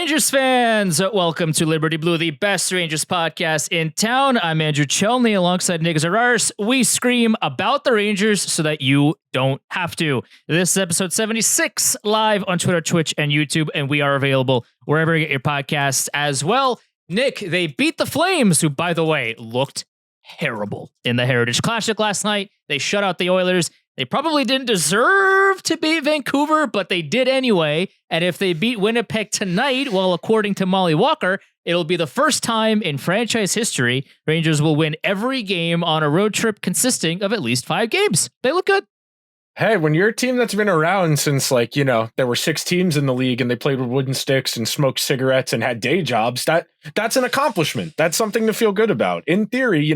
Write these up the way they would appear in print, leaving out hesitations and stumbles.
Rangers fans, welcome to Liberty Blue, the best Rangers podcast in town. I'm Andrew Chelney alongside Nick Zararis. We scream about the Rangers so that you don't have to. This is episode 76, live on Twitter, Twitch, and YouTube, and we are available wherever you get your podcasts as well. Nick, they beat the Flames, who, by the way, looked terrible in the Heritage Classic last night. They shut out the Oilers. They probably didn't deserve to beat Vancouver, but they did anyway. And if they beat Winnipeg tonight, well, according to Molly Walker, it'll be the first time in franchise history Rangers will win every game on a road trip consisting of at least 5 games. They look good. Hey, when you're a team that's been around since, there were 6 teams in the league and they played with wooden sticks and smoked cigarettes and had day jobs, that's an accomplishment. That's something to feel good about. In theory,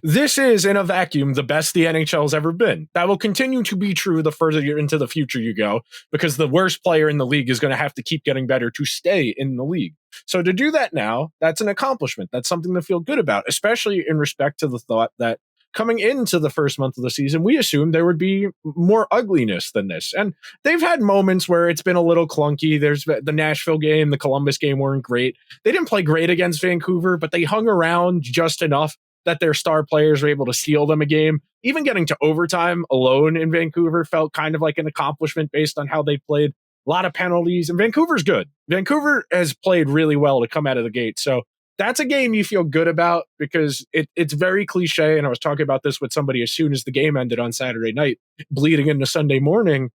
this is, in a vacuum, the best the NHL has ever been. That will continue to be true the further into the future you go, because the worst player in the league is going to have to keep getting better to stay in the league. So to do that now, that's an accomplishment. That's something to feel good about, especially in respect to the thought that coming into the first month of the season, we assumed there would be more ugliness than this. And they've had moments where it's been a little clunky. There's the Nashville game, the Columbus game weren't great. They didn't play great against Vancouver, but they hung around just enough that their star players were able to steal them a game. Even getting to overtime alone in Vancouver felt kind of like an accomplishment based on how they played. A lot of penalties, and Vancouver's good. Vancouver has played really well to come out of the gate. So that's a game you feel good about, because it's very cliche. And I was talking about this with somebody as soon as the game ended on Saturday night, bleeding into Sunday morning.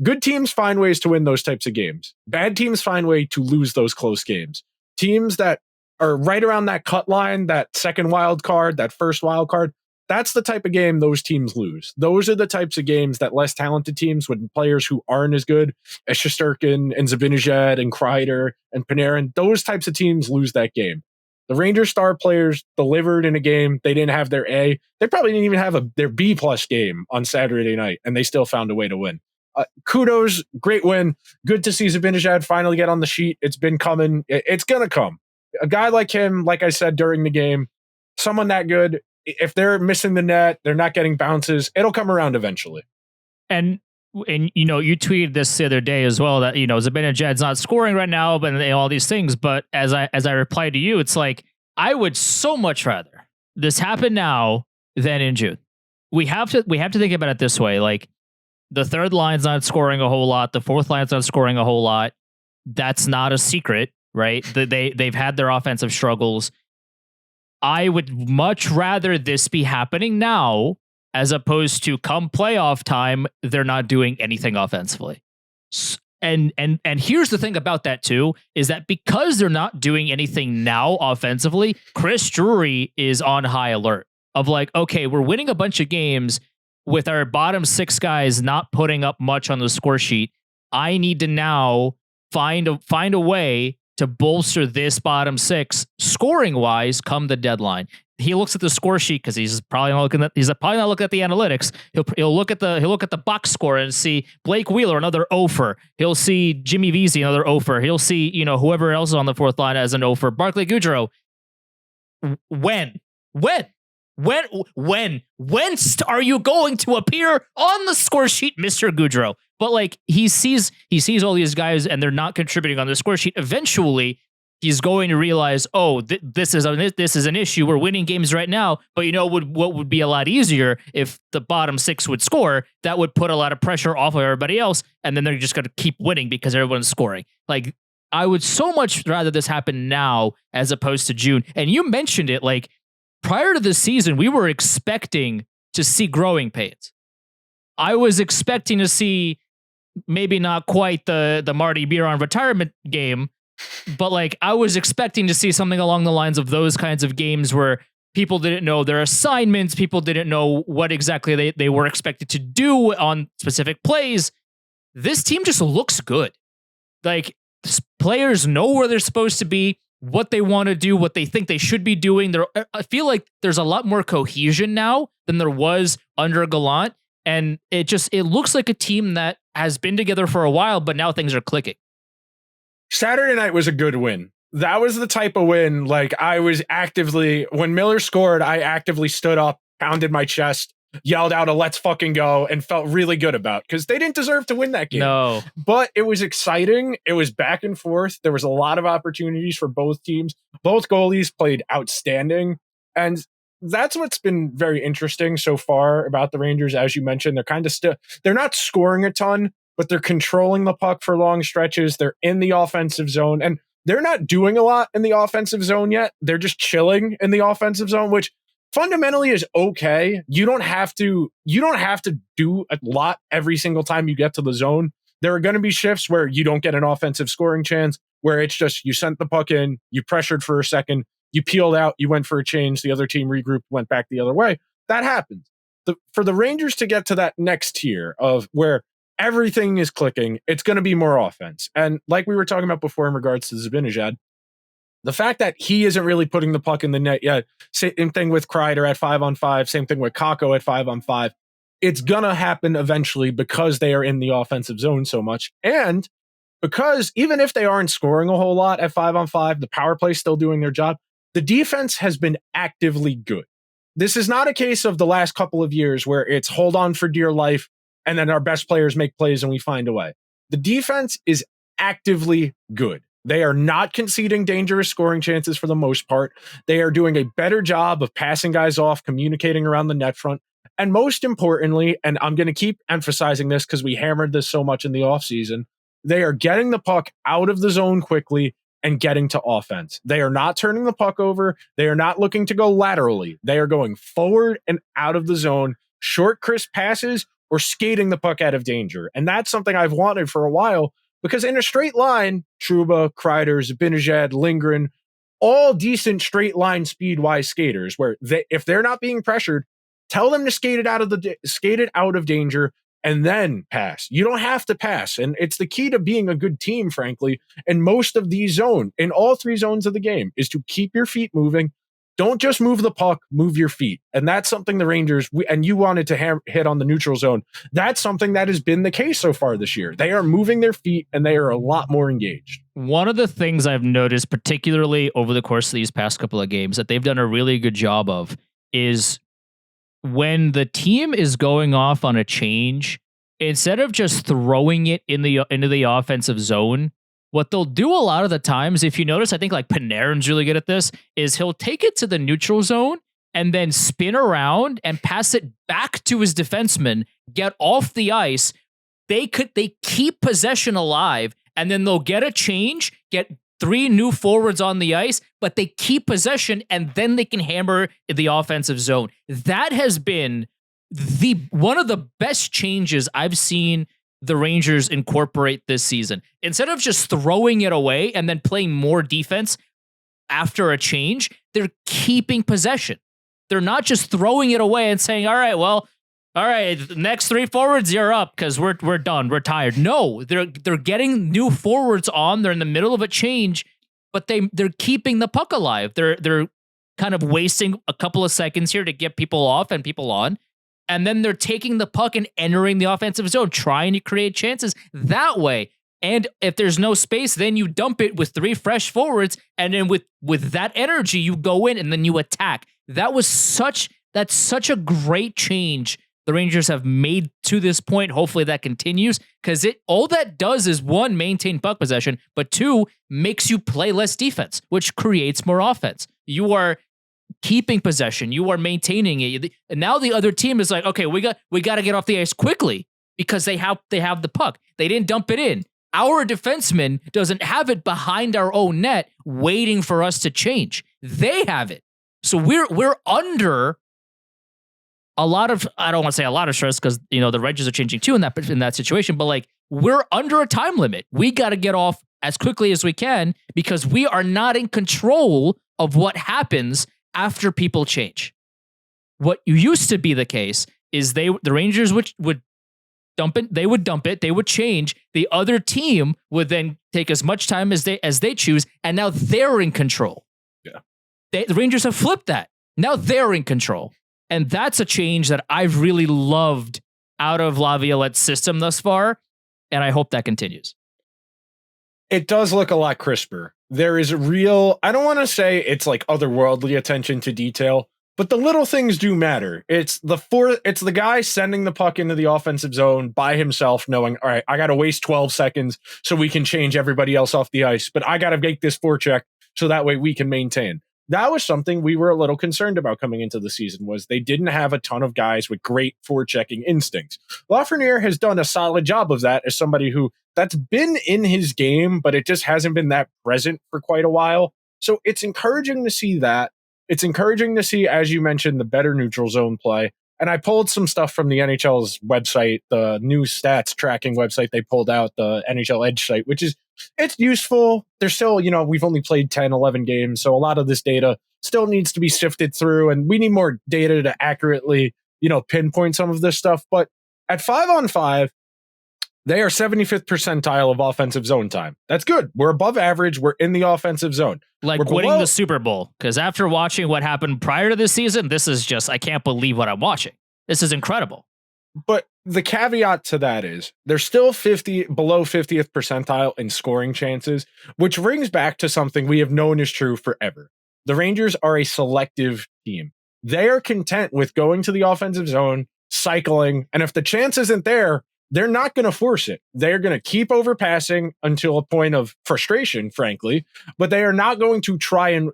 Good teams find ways to win those types of games. Bad teams find way to lose those close games. Teams that are right around that cut line, that second wild card, that first wild card, that's the type of game those teams lose. Those are the types of games that less talented teams with players who aren't as good as Shesterkin and Zibanejad and Kreider and Panarin, those types of teams lose that game. The Rangers star players delivered in a game. They didn't have their A. They probably didn't even have their B-plus game on Saturday night, and they still found a way to win. Kudos, great win. Good to see Zibanejad finally get on the sheet. It's been coming. It's going to come. A guy like him, like I said during the game, someone that good, if they're missing the net, they're not getting bounces, it'll come around eventually. And you tweeted this the other day as well, that Zibanejad's not scoring right now, but all these things. But as I replied to you, it's like, I would so much rather this happen now than in June. We have to think about it this way: like, the third line's not scoring a whole lot, the fourth line's not scoring a whole lot. That's not a secret, right? They've had their offensive struggles. I would much rather this be happening now, as opposed to come playoff time, they're not doing anything offensively. And here's the thing about that too, is that because they're not doing anything now offensively, Chris Drury is on high alert of like, okay, we're winning a bunch of games with our bottom 6 guys not putting up much on the score sheet. I need to now find a way to bolster this bottom 6 scoring wise come the deadline. He looks at the score sheet because he's probably not looking at the analytics. He'll look at the box score and see Blake Wheeler, another offer. He'll see Jimmy Vesey, another offer. He'll see whoever else is on the fourth line as an offer. Barclay Goodrow. When are you going to appear on the score sheet, Mr. Goodrow? But like, he sees all these guys and they're not contributing on the score sheet. Eventually, he's going to realize, this is an issue. We're winning games right now, but what would be a lot easier if the bottom 6 would score? That would put a lot of pressure off of everybody else, and then they're just going to keep winning because everyone's scoring. Like, I would so much rather this happen now as opposed to June. And you mentioned it, like, prior to the season, we were expecting to see growing pains. I was expecting to see maybe not quite the Marty Biron retirement game, but like, I was expecting to see something along the lines of those kinds of games where people didn't know their assignments, people didn't know what exactly they were expected to do on specific plays. This team just looks good. Like, players know where they're supposed to be, what they want to do, what they think they should be doing. I feel like there's a lot more cohesion now than there was under Gallant, and it looks like a team that has been together for a while, but now things are clicking. Saturday night was a good win. That was the type of win, like, when Miller scored, I actively stood up, pounded my chest, yelled out a "let's fucking go" and felt really good about, because they didn't deserve to win that game. No. But it was exciting. It was back and forth. There was a lot of opportunities for both teams. Both goalies played outstanding. And that's what's been very interesting so far about the Rangers. As you mentioned, they're kind of they're not scoring a ton, but they're controlling the puck for long stretches. They're in the offensive zone, and they're not doing a lot in the offensive zone yet. They're just chilling in the offensive zone, which fundamentally is okay. You don't have to do a lot every single time you get to the zone. There are going to be shifts where you don't get an offensive scoring chance, where it's just you sent the puck in, you pressured for a second, you peeled out, you went for a change, the other team regrouped, went back the other way. That happens. For the Rangers to get to that next tier of where everything is clicking, it's going to be more offense. And like we were talking about before in regards to Zibanejad, the fact that he isn't really putting the puck in the net yet, same thing with Kreider at 5-on-5, same thing with Kakko at 5-on-5. It's going to happen eventually because they are in the offensive zone so much. And because even if they aren't scoring a whole lot at 5-on-5, the power play is still doing their job. The defense has been actively good. This is not a case of the last couple of years where it's hold on for dear life and then our best players make plays and we find a way. The defense is actively good. They are not conceding dangerous scoring chances for the most part. They are doing a better job of passing guys off, communicating around the net front. And most importantly, and I'm going to keep emphasizing this because we hammered this so much in the offseason, they are getting the puck out of the zone quickly and getting to offense. They are not turning the puck over. They are not looking to go laterally. They are going forward and out of the zone, short, crisp passes, or skating the puck out of danger. And that's something I've wanted for a while, because in a straight line, Trouba, Kreider, Zibanejad, Lindgren, all decent straight line speed-wise skaters, where if they're not being pressured, tell them to skate it out of danger, and then pass. You don't have to pass. And it's the key to being a good team, frankly, in most of these zones, in all three zones of the game, is to keep your feet moving. Don't just move the puck, move your feet. And that's something the Rangers, and you wanted to hit on the neutral zone, that's something that has been the case so far this year. They are moving their feet, and they are a lot more engaged. One of the things I've noticed, particularly over the course of these past couple of games, that they've done a really good job of is when the team is going off on a change, instead of just throwing it into the offensive zone, what they'll do a lot of the times, if you notice, I think like Panarin's really good at this, is he'll take it to the neutral zone and then spin around and pass it back to his defenseman, get off the ice. They keep possession alive, and then they'll get a change, get 3 new forwards on the ice, but they keep possession, and then they can hammer the offensive zone. That has been one of the best changes I've seen the Rangers incorporate this season. Instead of just throwing it away and then playing more defense after a change, they're keeping possession. They're not just throwing it away and saying, all right, the next 3 forwards, you're up because we're done. We're tired. No, they're getting new forwards on. They're in the middle of a change, but they're keeping the puck alive. They're kind of wasting a couple of seconds here to get people off and people on. And then they're taking the puck and entering the offensive zone, trying to create chances that way. And if there's no space, then you dump it with 3 fresh forwards. And then with that energy, you go in and then you attack. That's such a great change the Rangers have made to this point. Hopefully that continues, because all that does is 1, maintain puck possession, but 2, makes you play less defense, which creates more offense. You are keeping possession, you are maintaining it, and now the other team is like, okay, we got to get off the ice quickly because they have the puck. They didn't dump it in. Our defenseman doesn't have it behind our own net waiting for us to change. They have it. So we're under a lot of, I don't want to say a lot of stress, because the Rangers are changing too in that situation, but like, we're under a time limit. We got to get off as quickly as we can because we are not in control of what happens after people change. What used to be the case is the Rangers would dump it, they would change, the other team would then take as much time as they choose, and now they're in control. Yeah. The Rangers have flipped that. Now they're in control. And that's a change that I've really loved out of Laviolette's system thus far, and I hope that continues. It does look a lot crisper. There is I don't want to say it's like otherworldly attention to detail, But the little things do matter. It's the guy sending the puck into the offensive zone by himself, knowing, all right, I got to waste 12 seconds so we can change everybody else off the ice, but I got to make this forecheck so that way we can maintain. That was something we were a little concerned about coming into the season, was they didn't have a ton of guys with great forechecking instincts. Lafreniere has done a solid job of that as somebody who that's been in his game, but it just hasn't been that present for quite a while. So it's encouraging to see that. It's encouraging to see, as you mentioned, the better neutral zone play. And I pulled some stuff from the NHL's website, the new stats tracking website they pulled out, the NHL Edge site, which is, it's useful. There's still, we've only played 10, 11 games. So a lot of this data still needs to be sifted through, and we need more data to accurately, pinpoint some of this stuff. But at 5-on-5, they are 75th percentile of offensive zone time. That's good. We're above average. We're in the offensive zone. Like winning the Super Bowl. Because after watching what happened prior to this season, this is just, I can't believe what I'm watching. This is incredible. But the caveat to that is they're still below 50th percentile in scoring chances, which brings back to something we have known is true forever. The Rangers are a selective team. They are content with going to the offensive zone, cycling, and if the chance isn't there, they're not going to force it. They're going to keep overpassing until a point of frustration, frankly, but they are not going to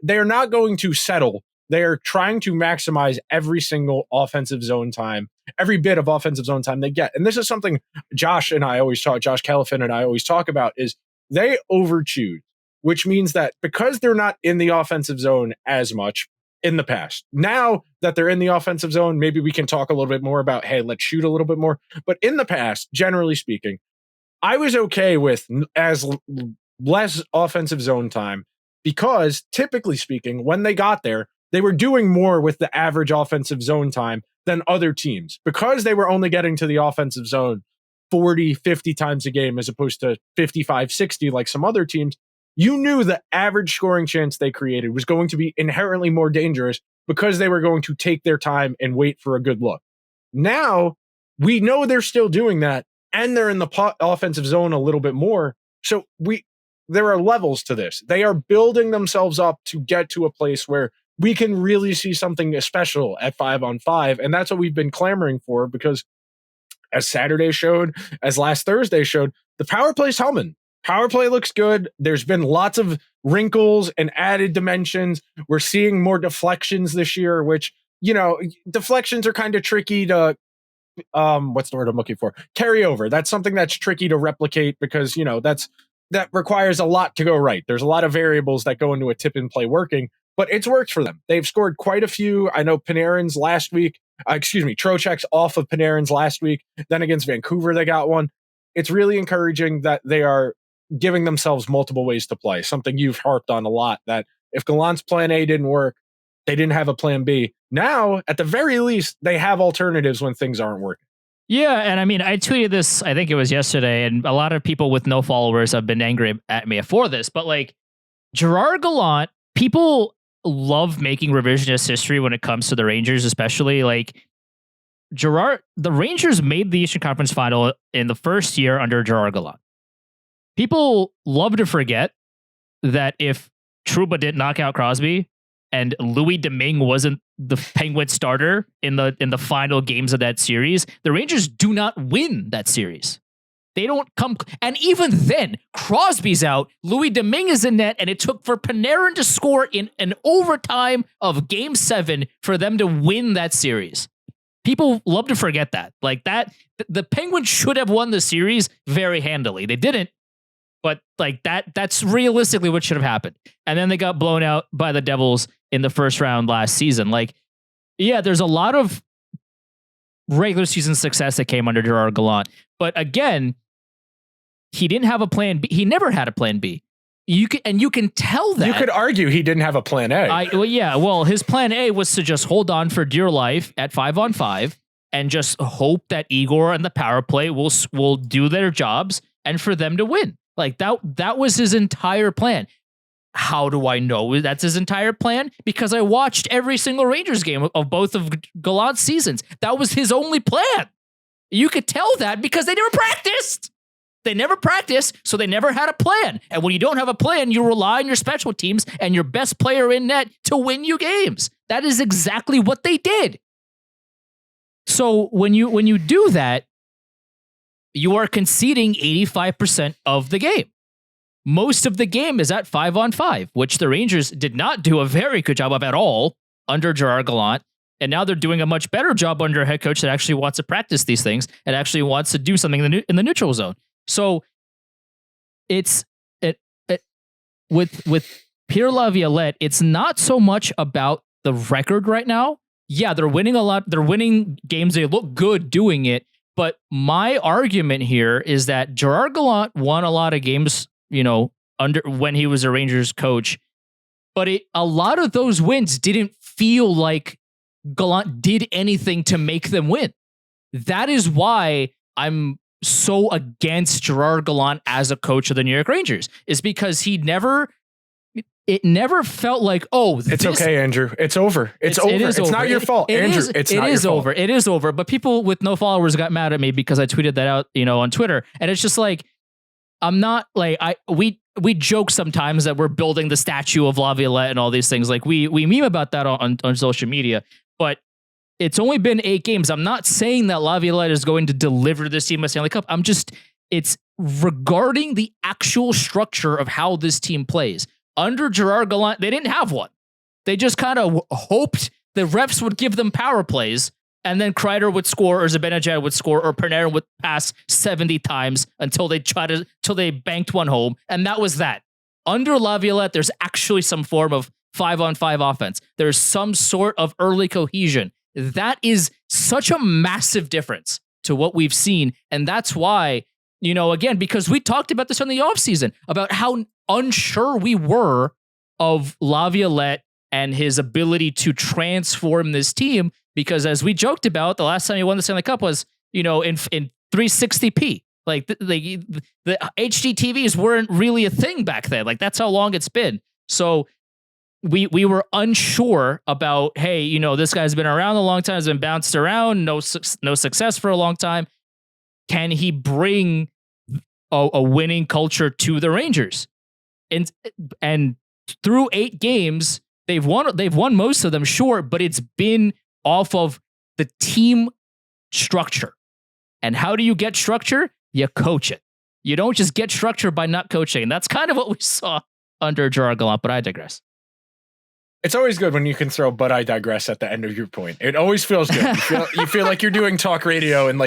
they are not going to settle. They are trying to maximize every single offensive zone time, every bit of offensive zone time they get. And this is something Josh Califin and I always talk about, is they overchoose, which means that because they're not in the offensive zone as much in the past, now that they're in the offensive zone, maybe we can talk a little bit more about, hey, let's shoot a little bit more. But in the past, generally speaking, I was okay with as less offensive zone time, because typically speaking, when they got there, they were doing more with the average offensive zone time than other teams, because they were only getting to the offensive zone 40, 50 times a game as opposed to 55, 60 like some other teams. You knew the average scoring chance they created was going to be inherently more dangerous because they were going to take their time and wait for a good look. Now, we know they're still doing that, and they're in the offensive zone a little bit more. So there are levels to this. They are building themselves up to get to a place where we can really see something special at 5-on-5, and that's what we've been clamoring for, because as Saturday showed, as last Thursday showed, the power play's humming. Power play looks good. There's been lots of wrinkles and added dimensions. We're seeing more deflections this year, which, deflections are kind of tricky to, what's the word I'm looking for? Carry over. That's something that's tricky to replicate because, that requires a lot to go right. There's a lot of variables that go into a tip and play working, but it's worked for them. They've scored quite a few. I know Panarin's last week, Trocheck's off of Panarin's last week. Then against Vancouver, they got one. It's really encouraging that they are giving themselves multiple ways to play, something you've harped on a lot, that if Gallant's plan A didn't work, they didn't have a plan B. Now, at the very least, they have alternatives when things aren't working. Yeah, and I mean, I tweeted this, I think it was yesterday, and a lot of people with no followers have been angry at me for this, but like, Gerard Gallant, people love making revisionist history when it comes to the Rangers, especially like the Rangers made the Eastern Conference Final in the first year under Gerard Gallant. People love to forget that if Trouba didn't knock out Crosby and Louis Domingue wasn't the Penguin starter in the final games of that series, the Rangers do not win that series. They don't come, and even then, Crosby's out, Louis Domingue is in net, and it took for Panarin to score in an overtime of Game 7 for them to win that series. People love to forget that. Like that, the Penguins should have won the series very handily. They didn't. But like that's realistically what should have happened. And then they got blown out by the Devils in the first round last season. Like, yeah, there's a lot of regular season success that came under Gerard Gallant. But again, he didn't have a plan B. He never had a plan B. You can tell that. You could argue he didn't have a plan A. His plan A was to just hold on for dear life at 5-on-5 and just hope that Igor and the power play will do their jobs and for them to win. Like that was his entire plan. How do I know that's his entire plan? Because I watched every single Rangers game of both of Gallant's seasons. That was his only plan. You could tell that because they never practiced. They never practiced, so they never had a plan. And when you don't have a plan, you rely on your special teams and your best player in net to win you games. That is exactly what they did. So when you do that, you are conceding 85% of the game. Most of the game is at 5-on-5, which the Rangers did not do a very good job of at all under Gerard Gallant. And now they're doing a much better job under a head coach that actually wants to practice these things and actually wants to do something in the neutral zone. So with Pierre Laviolette, it's not so much about the record right now. Yeah, they're winning a lot. They're winning games. They look good doing it. But my argument here is that Gerard Gallant won a lot of games, under when he was a Rangers coach. But a lot of those wins didn't feel like Gallant did anything to make them win. That is why I'm so against Gerard Gallant as a coach of the New York Rangers, is because it never felt like, it's okay, Andrew. It's over. It's over. It's over. Not your fault, Andrew. It's not your fault. It is over. But people with no followers got mad at me because I tweeted that out, on Twitter. And it's just like, I'm not like, we joke sometimes that we're building the statue of Laviolette and all these things. Like we meme about that on social media, but it's only been 8 games. I'm not saying that Laviolette is going to deliver this team a Stanley Cup. It's regarding the actual structure of how this team plays. Under Gerard Gallant, they didn't have one. They just kind of hoped the refs would give them power plays, and then Kreider would score, or Zibanejad would score, or Panarin would pass 70 times until they banked one home, and that was that. Under Laviolette, there's actually some form of 5-on-5 offense. There's some sort of early cohesion. That is such a massive difference to what we've seen, and that's why, again, because we talked about this in the offseason, about how unsure we were of Laviolette and his ability to transform this team, because as we joked about, the last time he won the Stanley Cup was, in 360p. Like the HD TVs weren't really a thing back then. Like that's how long it's been. So we were unsure about, hey, this guy's been around a long time, has been bounced around, no success for a long time. Can he bring a winning culture to the Rangers? And through 8 games, they've won most of them, sure, but it's been off of the team structure. And how do you get structure? You coach it. You don't just get structure by not coaching. And that's kind of what we saw under Gerard Gallant, but I digress. It's always good when you can throw "but I digress" at the end of your point. It always feels good. You feel like you're doing talk radio, and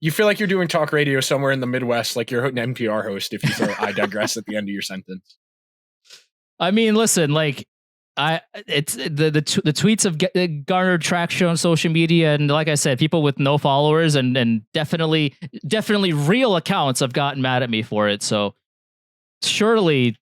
you feel like you're doing talk radio somewhere in the Midwest, like you're an NPR host if you throw "I digress" at the end of your sentence. I mean, listen, it's the tweets have garnered traction on social media, and like I said, people with no followers and definitely real accounts have gotten mad at me for it. So surely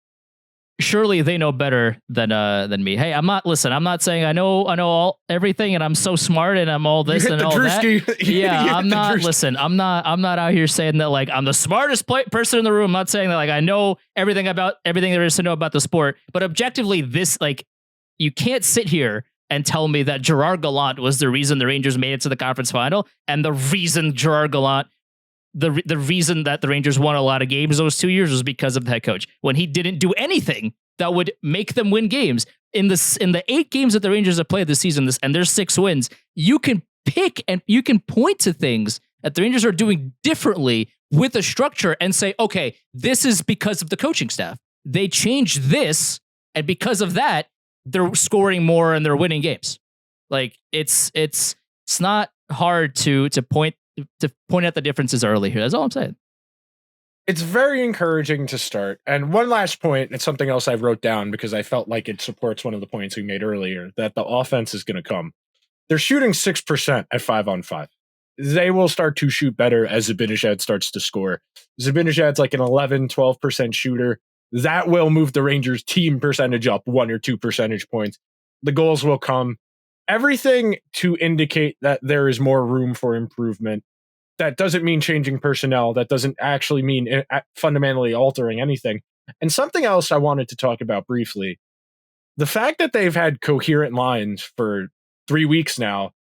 they know better than me. Hey, I'm not saying I know everything and I'm so smart and I'm all this and all that. Yeah, I'm not. Listen, I'm not out here saying that like I'm the smartest person in the room. I'm not saying that like I know everything there is to know about the sport. But objectively, this you can't sit here and tell me that Gerard Gallant was the reason the Rangers made it to the conference final, and the reason Gerard Gallant, the reason that the Rangers won a lot of games those 2 years was because of the head coach, when he didn't do anything that would make them win games. In the 8 games that the Rangers have played this season, and there's 6 wins, you can pick and you can point to things that the Rangers are doing differently with a structure and say, okay, this is because of the coaching staff. They changed this, and because of that, they're scoring more and they're winning games. Like it's not hard to point out the differences early here. That's all I'm saying. It's very encouraging to start. And one last point, it's something else I wrote down because I felt like it supports one of the points we made earlier, that the offense is going to come. They're shooting 6% at 5-on-5. They will start to shoot better as Zibanejad starts to score. Zibanejad's like an 11, 12% shooter. That will move the Rangers team percentage up 1 or 2 percentage points. The goals will come. Everything to indicate that there is more room for improvement. That doesn't mean changing personnel. That doesn't actually mean fundamentally altering anything. And something else I wanted to talk about briefly, the fact that they've had coherent lines for 3 weeks now,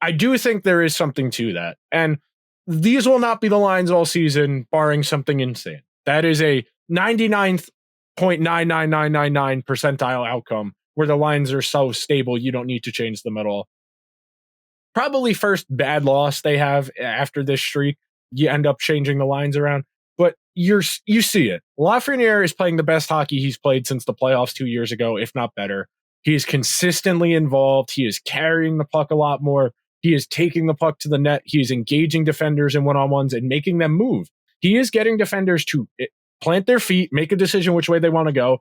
I do think there is something to that. And these will not be the lines all season, barring something insane. That is a 99.99999 percentile outcome where the lines are so stable you don't need to change them at all. Probably first bad loss they have after this streak, you end up changing the lines around. But you see it. Lafreniere is playing the best hockey he's played since the playoffs 2 years ago, if not better. He is consistently involved. He is carrying the puck a lot more. He is taking the puck to the net. He is engaging defenders in one-on-ones and making them move. He is getting defenders to plant their feet, make a decision which way they want to go,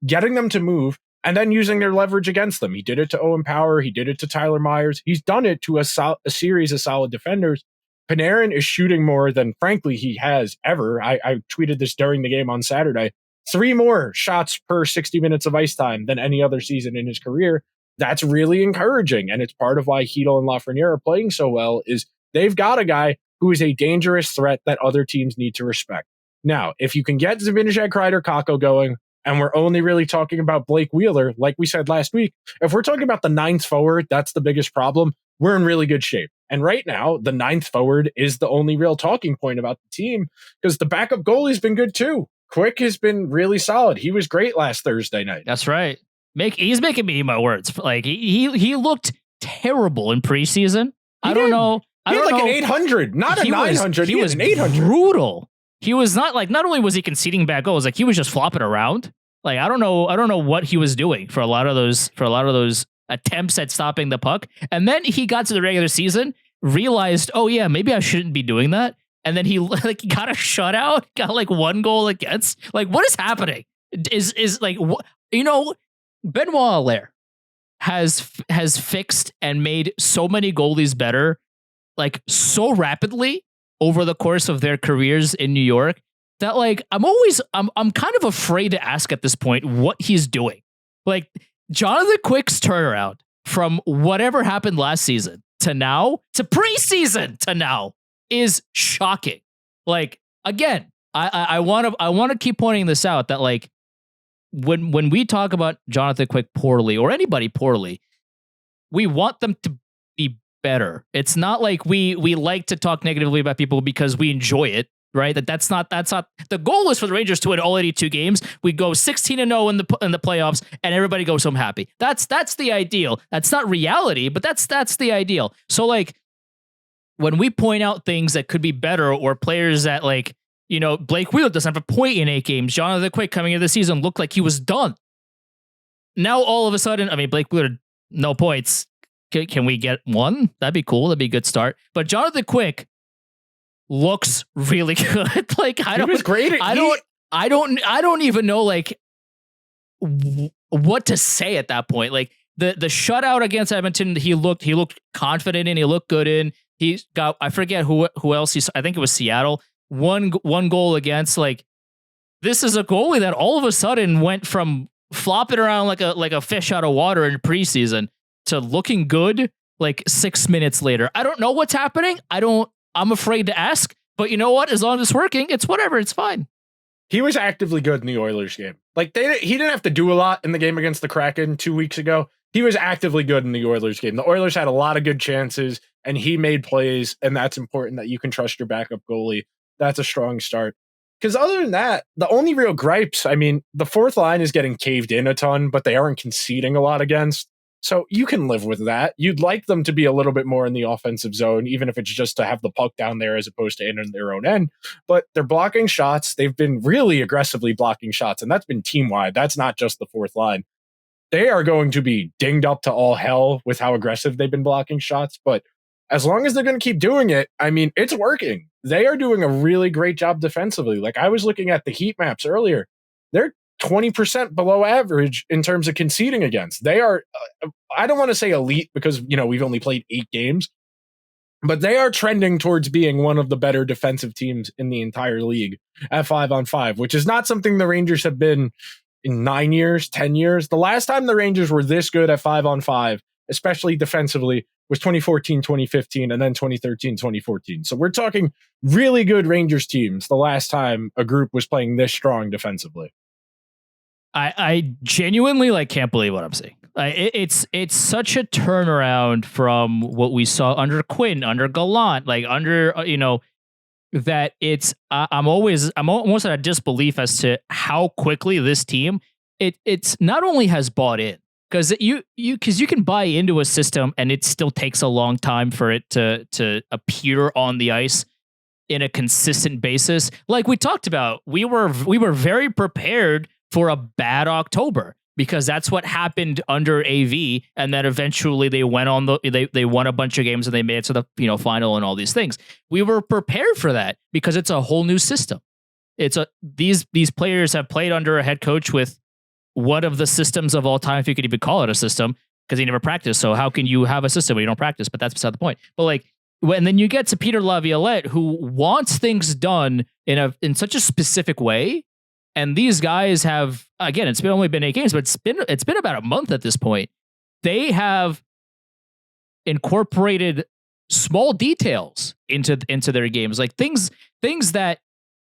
getting them to move, and then using their leverage against them. He did it to Owen Power. He did it to Tyler Myers. He's done it to a series of solid defenders. Panarin is shooting more than, frankly, he has ever. I tweeted this during the game on Saturday. 3 more shots per 60 minutes of ice time than any other season in his career. That's really encouraging, and it's part of why Chytil and Lafreniere are playing so well, is they've got a guy who is a dangerous threat that other teams need to respect. Now, if you can get Zibanejad, Kreider, Kakko going, and we're only really talking about Blake Wheeler, like we said last week, if we're talking about the 9th forward, that's the biggest problem, we're in really good shape. And right now, the 9th forward is the only real talking point about the team, because the backup goalie's been good too. Quick has been really solid. He was great last Thursday night. That's right. He's making me eat my words. Like he looked terrible in preseason. I don't know. He had like an 800, not a 900. He was an 800. Brutal. He was not only was he conceding bad goals, like he was just flopping around. Like I don't know what he was doing for a lot of those attempts at stopping the puck. And then he got to the regular season, realized, oh yeah, maybe I shouldn't be doing that. And then he got a shutout, got like 1 goal against. Like, what is happening? Is like, Benoit Allaire has fixed and made so many goalies better, like so rapidly over the course of their careers in New York, that like I'm kind of afraid to ask at this point what he's doing. Like Jonathan Quick's turnaround from whatever happened last season to now to preseason to now is shocking. Like again, I want to keep pointing this out, that like when we talk about Jonathan Quick poorly or anybody poorly, we want them to be better. It's not like we like to talk negatively about people because we enjoy it, right? That's not the goal is for the Rangers to win all 82 games. We go 16-0 in the playoffs and everybody goes home happy. That's the ideal. That's not reality, but that's the ideal. So like when we point out things that could be better, or players that like, Blake Wheeler doesn't have a point in 8 games. Jonathan Quick coming into the season looked like he was done. Now all of a sudden, I mean, Blake Wheeler, no points. Can we get 1? That'd be cool. That'd be a good start. But Jonathan Quick looks really good. Like he was great. I don't even know like what to say at that point. Like the shutout against Edmonton, he looked confident in. He looked good in. He's got, I forget who else I think it was Seattle. One goal against. Like this is a goalie that all of a sudden went from flopping around like a fish out of water in preseason to looking good like 6 minutes later. I don't know what's happening. I'm afraid to ask, but you know what? As long as it's working, it's whatever. It's fine. He was actively good in the Oilers game. Like he didn't have to do a lot in the game against the Kraken 2 weeks ago. He was actively good in the Oilers game. The Oilers had a lot of good chances and he made plays, and that's important that you can trust your backup goalie. That's a strong start. Because other than that, the only real gripes, I mean, the 4th line is getting caved in a ton, but they aren't conceding a lot against. So you can live with that. You'd like them to be a little bit more in the offensive zone, even if it's just to have the puck down there as opposed to in their own end. But they're blocking shots. They've been really aggressively blocking shots, and that's been team-wide. That's not just the 4th line. They are going to be dinged up to all hell with how aggressive they've been blocking shots. But as long as they're going to keep doing it, I mean, it's working. They are doing a really great job defensively. Like I was looking at the heat maps earlier. They're 20% below average in terms of conceding against. They are, I don't want to say elite because, we've only played 8 games, but they are trending towards being one of the better defensive teams in the entire league at 5-on-5, which is not something the Rangers have been in 9 years, 10 years. The last time the Rangers were this good at 5-on-5, especially defensively, was 2014, 2015, and then 2013, 2014. So we're talking really good Rangers teams the last time a group was playing this strong defensively. I genuinely can't believe what I'm seeing. It's such a turnaround from what we saw under Quinn, under Gallant, like under that I'm almost at a disbelief as to how quickly this team it's not only has bought in, because you can buy into a system and it still takes a long time for it to appear on the ice in a consistent basis. Like we talked about, we were very prepared for a bad October because that's what happened under AV, and then eventually they went on they won a bunch of games and they made it to the final and all these things. We were prepared for that because it's a whole new system. These players have played under a head coach with one of the systems of all time, if you could even call it a system, because he never practiced. So how can you have a system when you don't practice? But that's beside the point. But like, when then you get to Peter Laviolette, who wants things done in such a specific way, and these guys have, again, it's only been 8 games, but it's been about a month at this point. They have incorporated small details into their games, like things that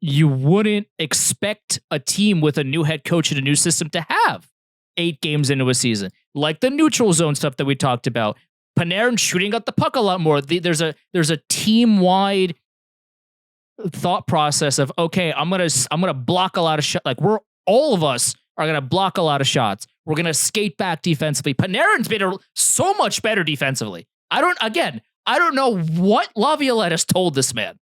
you wouldn't expect a team with a new head coach and a new system to have 8 games into a season, like the neutral zone stuff that we talked about. Panarin shooting at the puck a lot more. There's a team wide thought process of, okay, I'm gonna block a lot of shots. Like all of us are gonna block a lot of shots. We're gonna skate back defensively. Panarin's been so much better defensively. I don't know what Laviolette has told this man,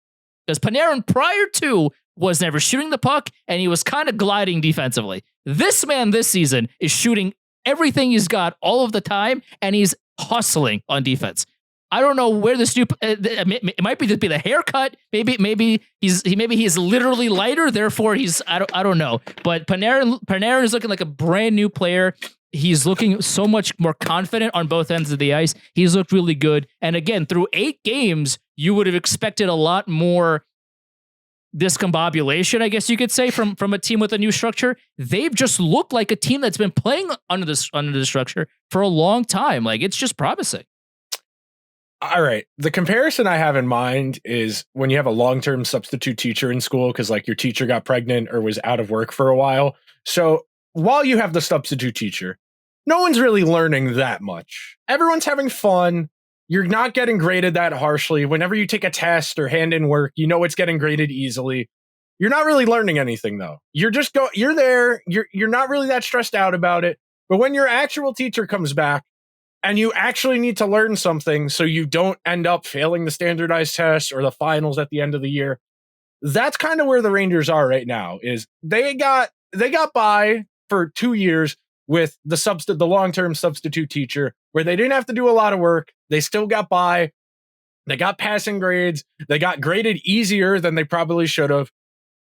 because Panarin prior to was never shooting the puck and he was kind of gliding defensively. This man this season is shooting everything he's got all of the time, and he's hustling on defense. I don't know where this new. It might be the haircut. Maybe he's literally lighter. Therefore, I don't know. But Panarin is looking like a brand new player. He's looking so much more confident on both ends of the ice. He's looked really good. And again, through 8 games, you would have expected a lot more discombobulation, I guess you could say, from a team with a new structure. They've just looked like a team that's been playing under the structure for a long time. Like, it's just promising. All right. The comparison I have in mind is when you have a long-term substitute teacher in school, because like your teacher got pregnant or was out of work for a while. So while you have the substitute teacher, no one's really learning that much. Everyone's having fun. You're not getting graded that harshly. Whenever you take a test or hand in work, you know it's getting graded easily. You're not really learning anything though. You're there. You're not really that stressed out about it. But when your actual teacher comes back and you actually need to learn something so you don't end up failing the standardized tests or the finals at the end of the year, that's kind of where the Rangers are right now. Is they got by for 2 years with the long-term substitute teacher, where they didn't have to do a lot of work. They still got by. They got passing grades. They got graded easier than they probably should have.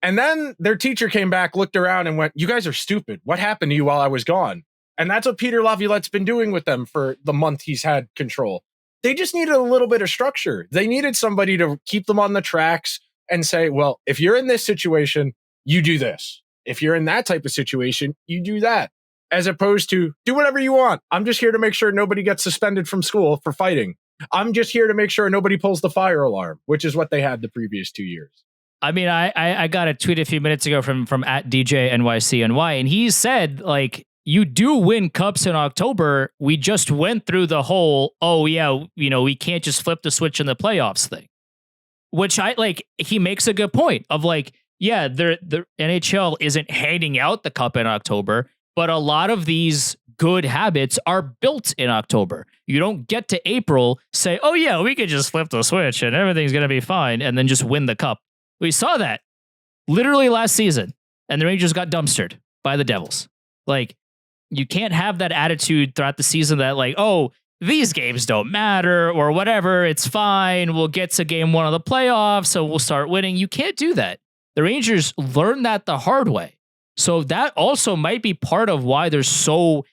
And then their teacher came back, looked around and went, "You guys are stupid. What happened to you while I was gone?" And that's what Peter Laviolette's been doing with them for the month he's had control. They just needed a little bit of structure. They needed somebody to keep them on the tracks and say, well, if you're in this situation, you do this. If you're in that type of situation, you do that. As opposed to do whatever you want. I'm just here to make sure nobody gets suspended from school for fighting. I'm just here to make sure nobody pulls the fire alarm, which is what they had the previous 2 years. I mean, I got a tweet a few minutes ago from at DJ NYCNY, and he said, like, you do win cups in October. We just went through the whole, oh yeah, we can't just flip the switch in the playoffs thing. Which he makes a good point of like, yeah, the NHL isn't handing out the cup in October, but a lot of these good habits are built in October. You don't get to April, say, oh yeah, we could just flip the switch and everything's going to be fine, and then just win the cup. We saw that literally last season, and the Rangers got dumpstered by the Devils. Like, you can't have that attitude throughout the season that like, oh, these games don't matter or whatever. It's fine. We'll get to game 1 of the playoffs, so we'll start winning. You can't do that. The Rangers learned that the hard way. So that also might be part of why they're so,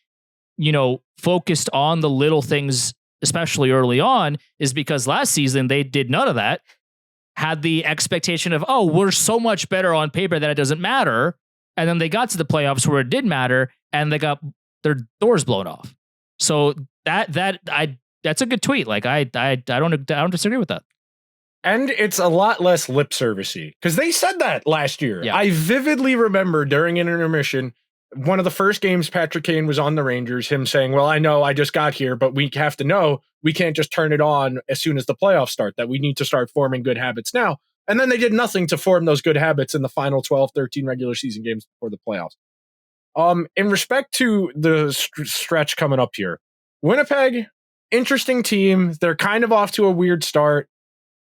focused on the little things, especially early on, is because last season they did none of that. Had the expectation of, oh, we're so much better on paper that it doesn't matter. And then they got to the playoffs where it did matter, and they got their doors blown off. So that's a good tweet. Like I don't disagree with that. And it's a lot less lip servicey, because they said that last year. Yeah. I vividly remember during an intermission, one of the first games Patrick Kane was on the Rangers, him saying, well, I know I just got here, but we have to know we can't just turn it on as soon as the playoffs start, that we need to start forming good habits now. And then they did nothing to form those good habits in the final 12, 13 regular season games before the playoffs. In respect to the stretch coming up here, Winnipeg, interesting team. They're kind of off to a weird start.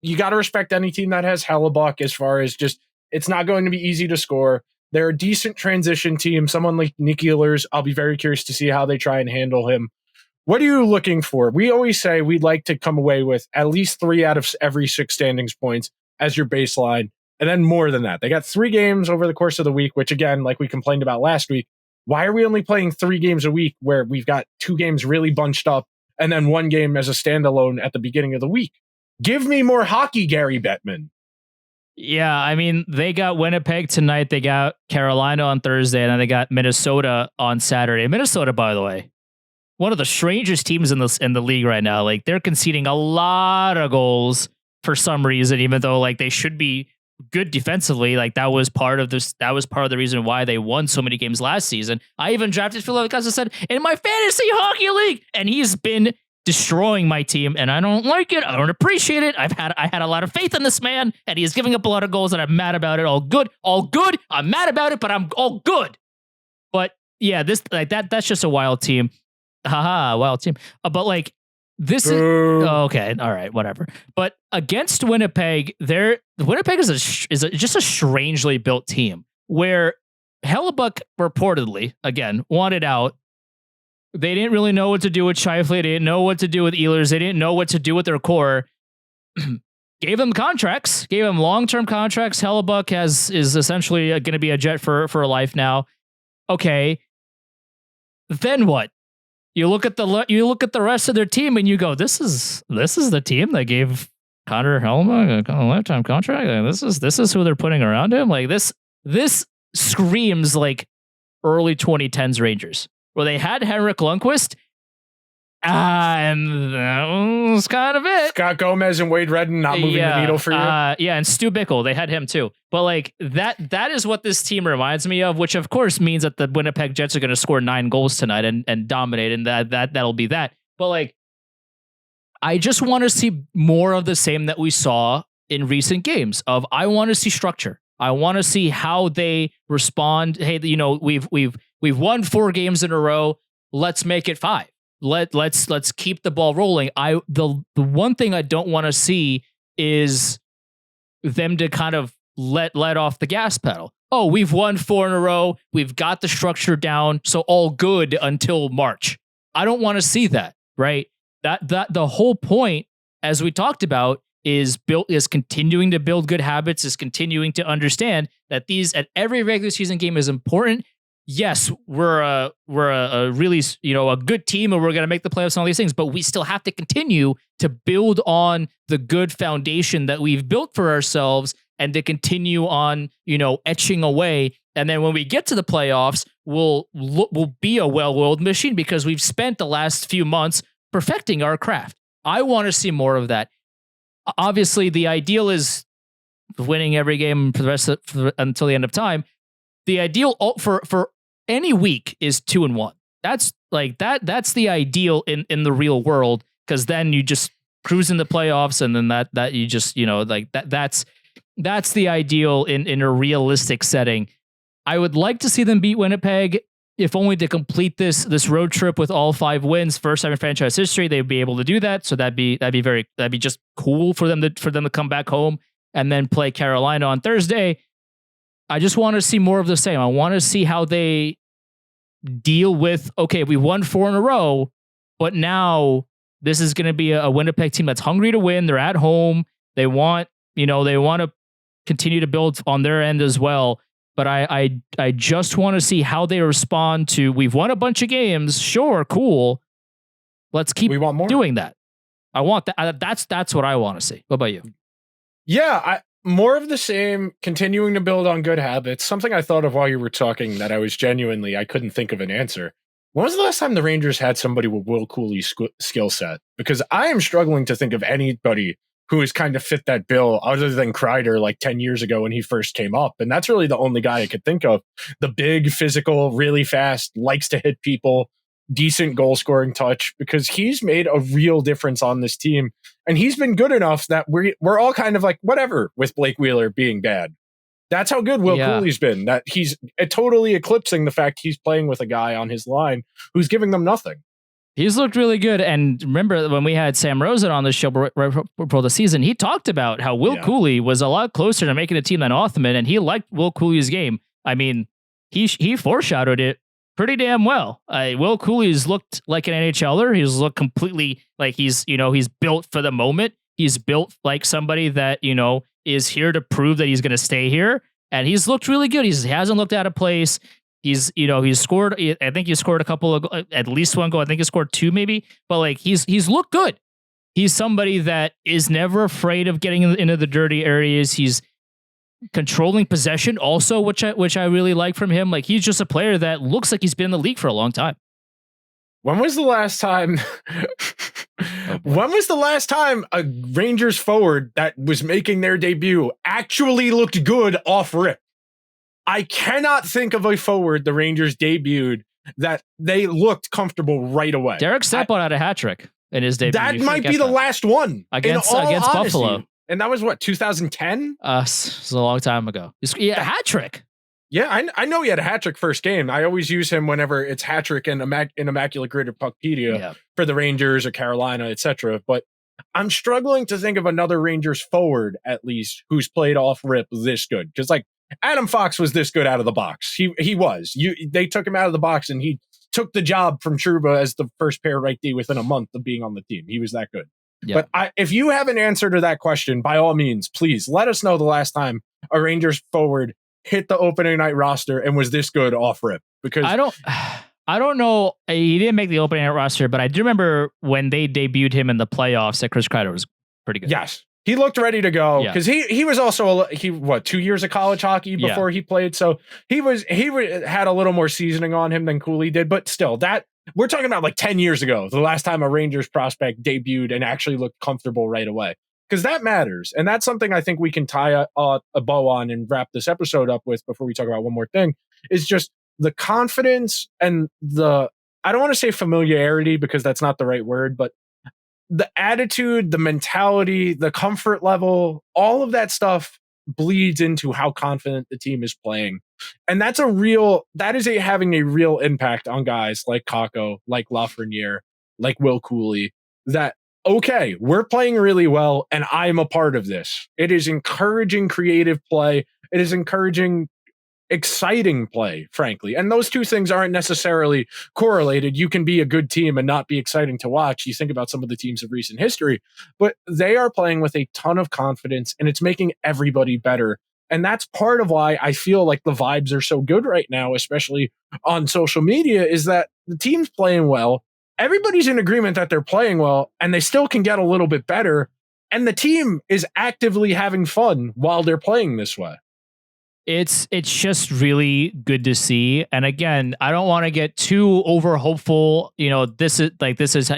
You got to respect any team that has Hellebuck as far as just, it's not going to be easy to score. They're a decent transition team. Someone like Nick Ehlers, I'll be very curious to see how they try and handle him. What are you looking for? We always say we'd like to come away with at least 3 out of every 6 standings points as your baseline, and then more than that. They got 3 games over the course of the week, which again, like we complained about last week, why are we only playing 3 games a week where we've got 2 games really bunched up and then 1 game as a standalone at the beginning of the week? Give me more hockey, Gary Bettman. Yeah, I mean, they got Winnipeg tonight. They got Carolina on Thursday, and then they got Minnesota on Saturday. Minnesota, by the way, one of the strangest teams in the league right now. Like, they're conceding a lot of goals for some reason, even though like they should be good defensively. Like, that was part of this. That was part of the reason why they won so many games last season. I even drafted Phil because I said in my fantasy hockey league, and he's been destroying my team, and I don't like it. I don't appreciate it. I had a lot of faith in this man, and he is giving up a lot of goals, and I'm mad about it. All good. I'm mad about it, but I'm all good. But yeah, this like that's just a wild team. Haha, wild team. But like this is okay. All right, whatever. But against Winnipeg, Winnipeg is just a strangely built team where Hellebuck reportedly again wanted out. They didn't really know what to do with Scheifele. They didn't know what to do with Ehlers. They didn't know what to do with their core. Gave them contracts. Gave them long-term contracts. Hellebuck is essentially going to be a Jet for life now. Okay. Then what? You look at the rest of their team and you go, this is the team that gave Connor Hellebuck a lifetime contract. This is who they're putting around him. Like this screams like early 2010s Rangers, where they had Henrik Lundqvist, and that was kind of it. Scott Gomez and Wade Redden not moving the needle for you. Yeah, and Stu Bickle, they had him too. But like that is what this team reminds me of, which of course means that the Winnipeg Jets are going to score 9 goals tonight and dominate, and that'll be that. But like, I just want to see more of the same that we saw in recent games. I want to see structure. I want to see how they respond. Hey, we've won 4 games in a row. Let's make it 5. Let's keep the ball rolling. The one thing I don't want to see is them to kind of let off the gas pedal. Oh, we've won 4 in a row. We've got the structure down, so all good until March. I don't want to see that, right? That the whole point, as we talked about, is continuing to build good habits, is continuing to understand that at every regular season game is important. Yes, we're a really a good team, and we're going to make the playoffs and all these things, but we still have to continue to build on the good foundation that we've built for ourselves, and to continue on etching away. And then when we get to the playoffs, we'll be a well-oiled machine because we've spent the last few months perfecting our craft. I want to see more of that. Obviously, the ideal is winning every game for the rest until the end of time. The ideal for any week is 2-1. That's like that's the ideal in the real world, because then you just cruise in the playoffs, and then that you just that's the ideal in a realistic setting. I would like to see them beat Winnipeg, if only to complete this road trip with all 5 wins, first time in franchise history. They'd be able to do that, so that'd be just cool for them to come back home and then play Carolina on Thursday. I just want to see more of the same. I want to see how they deal with, okay, we won 4 in a row, but now this is going to be a Winnipeg team that's hungry to win. They're at home. They want to continue to build on their end as well. But I just want to see how they respond to, we've won a bunch of games. Sure, cool. Let's keep doing that. I want that. That's what I want to see. What about you? Yeah, more of the same, continuing to build on good habits. Something I thought of while you were talking that I couldn't think of an answer. When was the last time the Rangers had somebody with Will Cooley's skill set? Because I am struggling to think of anybody who has kind of fit that bill other than Kreider like 10 years ago when he first came up. And that's really the only guy I could think of. The big, physical, really fast, likes to hit people. decent goal scoring touch, because he's made a real difference on this team. And he's been good enough that we're all kind of like, whatever, with Blake Wheeler being bad. That's how good Will Cooley's been, that he's totally eclipsing the fact he's playing with a guy on his line who's giving them nothing. He's looked really good. And remember when we had Sam Rosen on the show right before the season, he talked about how Will Cooley was a lot closer to making a team than Othman, and he liked Will Cooley's game. I mean, he foreshadowed it pretty damn well. Will Cooley's looked like an NHLer. He's looked completely like he's built for the moment. He's built like somebody that, is here to prove that he's going to stay here. And he's looked really good. He hasn't looked out of place. He's scored. I think he scored a couple of, at least one goal. I think he scored two maybe, but like he's looked good. He's somebody that is never afraid of getting into the dirty areas. He's controlling possession also, which I really like from him. Like he's just a player that looks like he's been in the league for a long time. When was the last time? When was the last time a Rangers forward that was making their debut actually looked good off rip? I cannot think of a forward the Rangers debuted that they looked comfortable right away. Derek Stepan had a hat trick in his debut. That might be the last one against Buffalo. And that was what, 2010? It was a long time ago. A hat trick. Yeah, I know he had a hat trick first game. I always use him whenever it's hat trick and Immaculate Grid or Puckpedia for the Rangers or Carolina, etc. But I'm struggling to think of another Rangers forward, at least, who's played off rip this good. Because like Adam Fox was this good out of the box. He was. They took him out of the box and he took the job from Trouba as the first pair right D within a month of being on the team. He was that good. Yeah. But if you have an answer to that question, by all means, please let us know the last time a Rangers forward hit the opening night roster and was this good off rip. Because I don't know. He didn't make the opening night roster, but I do remember when they debuted him in the playoffs that Chris Kreider was pretty good. Yes. He looked ready to go because he was also 2 years of college hockey before he played. So he had a little more seasoning on him than Cooley did, but still that we're talking about like 10 years ago, the last time a Rangers prospect debuted and actually looked comfortable right away. Because that matters. And that's something I think we can tie a bow on and wrap this episode up with before we talk about one more thing, is just the confidence and I don't want to say familiarity because that's not the right word, but the attitude, the mentality, the comfort level, all of that stuff bleeds into how confident the team is playing. And that is having a real impact on guys like Kakko, like Lafreniere, like Will Cooley, that okay, we're playing really well and I'm a part of this. It is encouraging creative play. It is encouraging exciting play, frankly. And those two things aren't necessarily correlated. You can be a good team and not be exciting to watch. You think about some of the teams of recent history, but they are playing with a ton of confidence and it's making everybody better. And that's part of why I feel like the vibes are so good right now, especially on social media, is that the team's playing well. Everybody's in agreement that they're playing well and they still can get a little bit better. And the team is actively having fun while they're playing this way. It's just really good to see. And again, I don't want to get too over hopeful. This is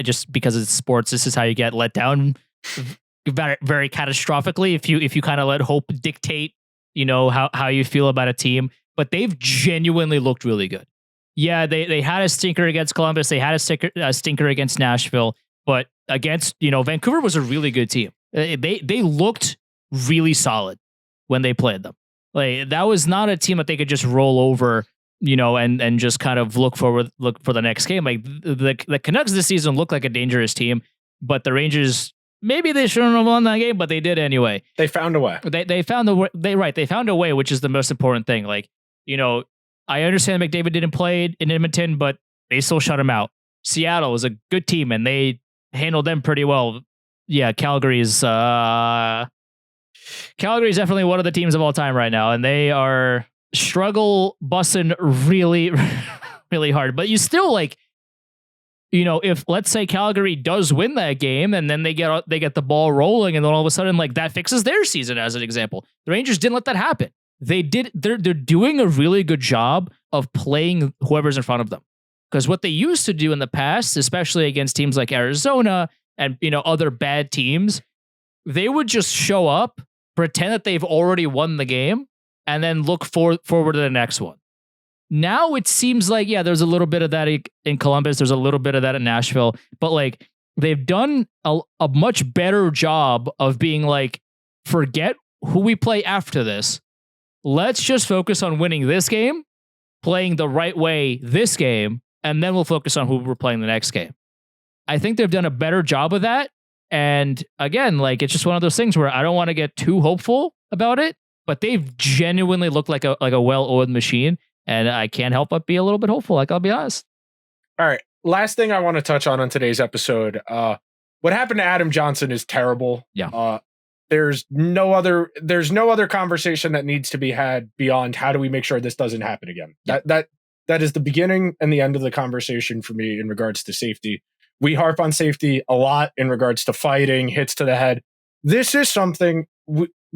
just because it's sports. This is how you get let down very, very catastrophically. If you kind of let hope dictate, how you feel about a team, but they've genuinely looked really good. Yeah, they had a stinker against Columbus. They had a stinker against Nashville, but against, Vancouver was a really good team. They looked really solid when they played them. Like that was not a team that they could just roll over, and just kind of look for the next game. Like the Canucks this season look like a dangerous team, but the Rangers, maybe they shouldn't have won that game, but they did anyway. They found a way. They found a way. They found a way, which is the most important thing. Like, I understand McDavid didn't play in Edmonton, but they still shut him out. Seattle was a good team, and they handled them pretty well. Yeah, Calgary's definitely one of the teams of all time right now, and they are busting really, really hard. But you still if let's say Calgary does win that game, and then they get the ball rolling, and then all of a sudden that fixes their season. As an example, the Rangers didn't let that happen. They're doing a really good job of playing whoever's in front of them. Because what they used to do in the past, especially against teams like Arizona and other bad teams, they would just show up, pretend that they've already won the game, and then look forward to the next one. Now it seems like, yeah, there's a little bit of that in Columbus. There's a little bit of that in Nashville. But like they've done a much better job of being like, forget who we play after this. Let's just focus on winning this game, playing the right way this game, and then we'll focus on who we're playing the next game. I think they've done a better job of that. And again, like it's just one of those things where I don't want to get too hopeful about it, but they've genuinely looked like a well-oiled machine. And I can't help but be a little bit hopeful. Like, I'll be honest. All right. Last thing I want to touch on today's episode. What happened to Adam Johnson is terrible. Yeah. There's no other conversation that needs to be had beyond how do we make sure this doesn't happen again. Yeah. That is the beginning and the end of the conversation for me in regards to safety. We harp on safety a lot in regards to fighting, hits to the head. This is something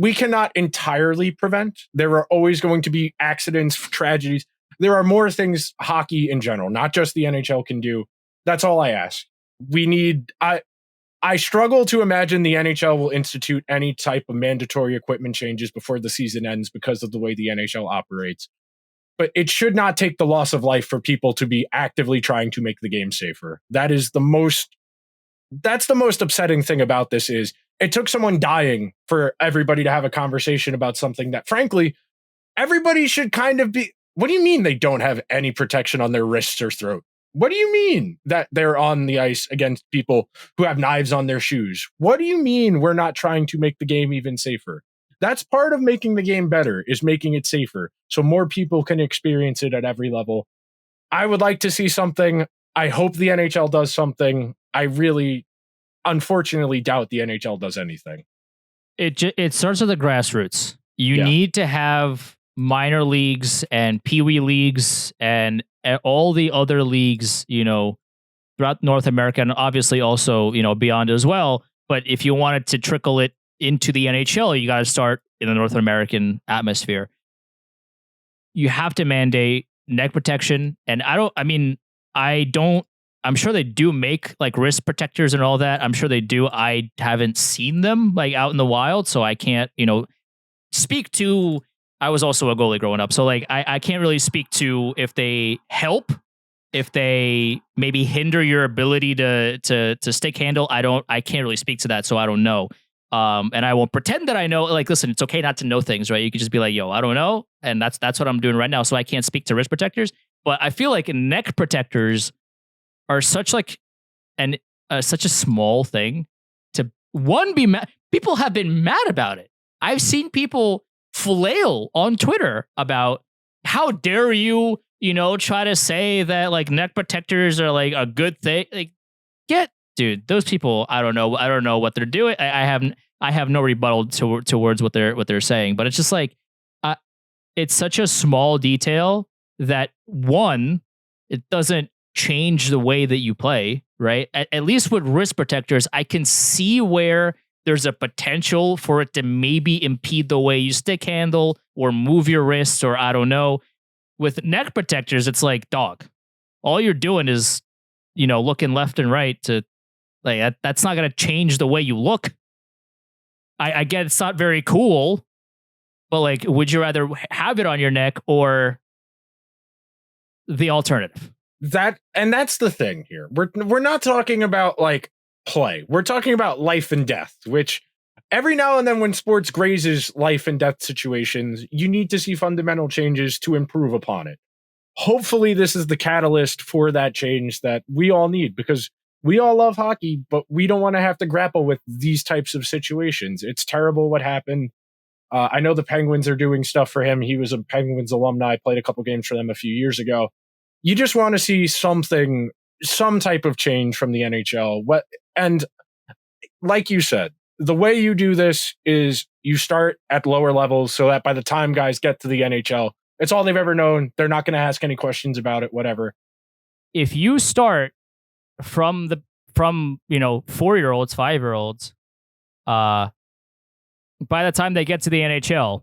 we cannot entirely prevent. There are always going to be accidents, tragedies. There are more things hockey in general, not just the NHL, can do. That's all I ask. I struggle to imagine the NHL will institute any type of mandatory equipment changes before the season ends because of the way the NHL operates. But it should not take the loss of life for people to be actively trying to make the game safer. That's the most upsetting thing about this is it took someone dying for everybody to have a conversation about something that, frankly, everybody should kind of be. What do you mean they don't have any protection on their wrists or throat? What do you mean that they're on the ice against people who have knives on their shoes? What do you mean we're not trying to make the game even safer? That's part of making the game better, is making it safer so more people can experience it at every level. I would like to see something. I hope the NHL does something. I really, unfortunately, doubt the NHL does anything. It starts with the grassroots. You need to have minor leagues and peewee leagues and all the other leagues, throughout North America and obviously also, beyond as well. But if you wanted to trickle it into the NHL, you got to start in the North American atmosphere. You have to mandate neck protection. And I'm sure they do make like wrist protectors and all that. I'm sure they do. I haven't seen them like out in the wild, so I can't, speak to. I was also a goalie growing up, so like I can't really speak to if they help, if they maybe hinder your ability to stick handle. I can't really speak to that, so I don't know. And I won't pretend that I know. Like, listen, it's okay not to know things, right? You could just be like, yo, I don't know, and that's what I'm doing right now. So I can't speak to wrist protectors, but I feel like neck protectors are such like such a small thing to be mad. People have been mad about it. I've seen people flail on Twitter about how dare you, try to say that like neck protectors are like a good thing. Like, dude, those people, I don't know what they're doing. I have no rebuttal towards what they're saying, but it's just like, it's such a small detail that one, it doesn't change the way that you play, right? At least with wrist protectors, I can see where there's a potential for it to maybe impede the way you stick handle or move your wrists, or I don't know. With neck protectors, it's like, dog, all you're doing is, looking left and right to like, that's not going to change the way you look. I get it's not very cool, but like, would you rather have it on your neck or the alternative? That's the thing here. We're not talking about like play. We're talking about life and death, which every now and then when sports grazes life and death situations, you need to see fundamental changes to improve upon it. Hopefully this is the catalyst for that change that we all need, because we all love hockey, but we don't want to have to grapple with these types of situations. It's terrible what happened. I know the Penguins are doing stuff for him. He was a Penguins alumni, played a couple games for them a few years ago. You just want to see some type of change from the NHL. And like you said, the way you do this is you start at lower levels so that by the time guys get to the NHL, it's all they've ever known. They're not going to ask any questions about it, whatever. If you start from 4-year-olds, 5-year-olds, by the time they get to the NHL,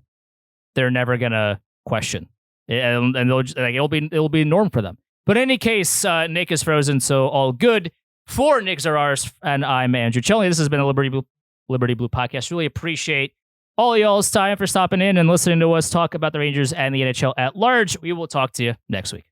they're never going to question. And they'll just, like, it'll be norm for them. But in any case, Nick is frozen, so all good. For Nick Zararis, and I'm Andrew Chelney. This has been a Liberty Blue podcast. Really appreciate all y'all's time for stopping in and listening to us talk about the Rangers and the NHL at large. We will talk to you next week.